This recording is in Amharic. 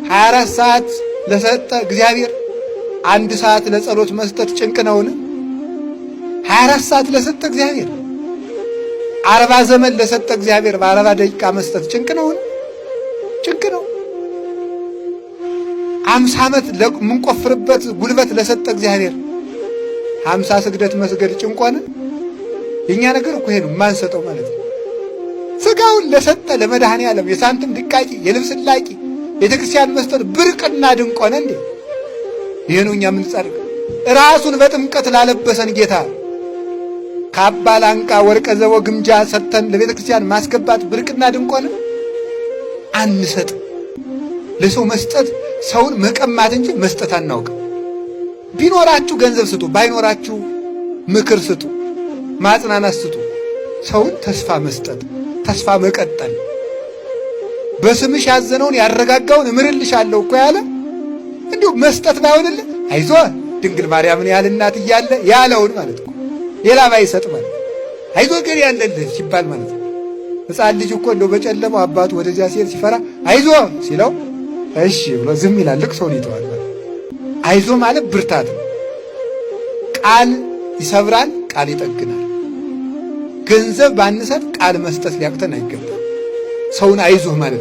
24 ሰዓት ለሰጠ እግዚአብሔር 1 ሰዓት ለጸሎት መስጠት ጭንቅ ነውን? 24 ሰዓት ለሰጠ እግዚአብሔር 40 ዘመን ለሰጠ እግዚአብሔር በ40 ደቂቃ መስጠት ጭንቅ ነውን? ጭንቅ ነው። 50 ዓመት ለምንቆፍርበት ጉልበት ለሰጠ እግዚአብሔር 50 ስግደት መስገድ ጭንቅ ሆነ? የኛ ነገር እኮ ይሄ ነው የማንሰጠው ማለት ነው። ስጋውን ለሰጠ ለመድኃኔ ዓለም የሳንቲም ድቃቂ የልብስ ላቂ ቤተክርስቲያን መስጠት ብርቅና ድንቅ ሆነ እንዴ? ይሄ ነው እኛ የምንጸድቅ። ራሱን በጥምቀት ላለበሰን ጌታ ካባ ላንቃ ወርቀ ዘቦ ግምጃ ሰጥተን ለቤተክርስቲያን ማስገባት ብርቅና ድንቅ ሆነ? አንሰጥ። ለሰው መስጠት ሰውን መቀማት እንጂ መስጠት አናውቅም። ቢኖራችሁ ገንዘብ ስጡ፣ ባይኖራችሁ ምክር ስጡ፣ ማጽናናት ስጡ። ሰውን ተስፋ መስጠት፣ ተስፋ መቀጠል። በስምሽ ያዘነውን ያረጋጋውን እምርልሻለሁ እኮ ያለ እንዲሁ መስጠት ባይሆንልህ አይዞህ ድንግል ማርያምን ያህል እናት እያለ ያለውን ማለት ነው። ሌላ ባይሰጥ ማለት አይዞህ ግን ያለልህ ሲባል ማለት ነው። ሕፃን ልጅ እኮ እንደው በጨለማው አባቱ ወደዚያ ሲሄድ ሲፈራ አይዞህ ሲለው እሺ ብሎ ዝም ይላል። ልቅ ሰውን ይተዋል ማለት አይዞህ ማለት ብርታት ነው። ቃል ይሰብራል፣ ቃል ይጠግናል። ገንዘብ ባንሰጥ ቃል መስጠት ሊያቅተን አይገባም። ሰውን አይዞህ ማለት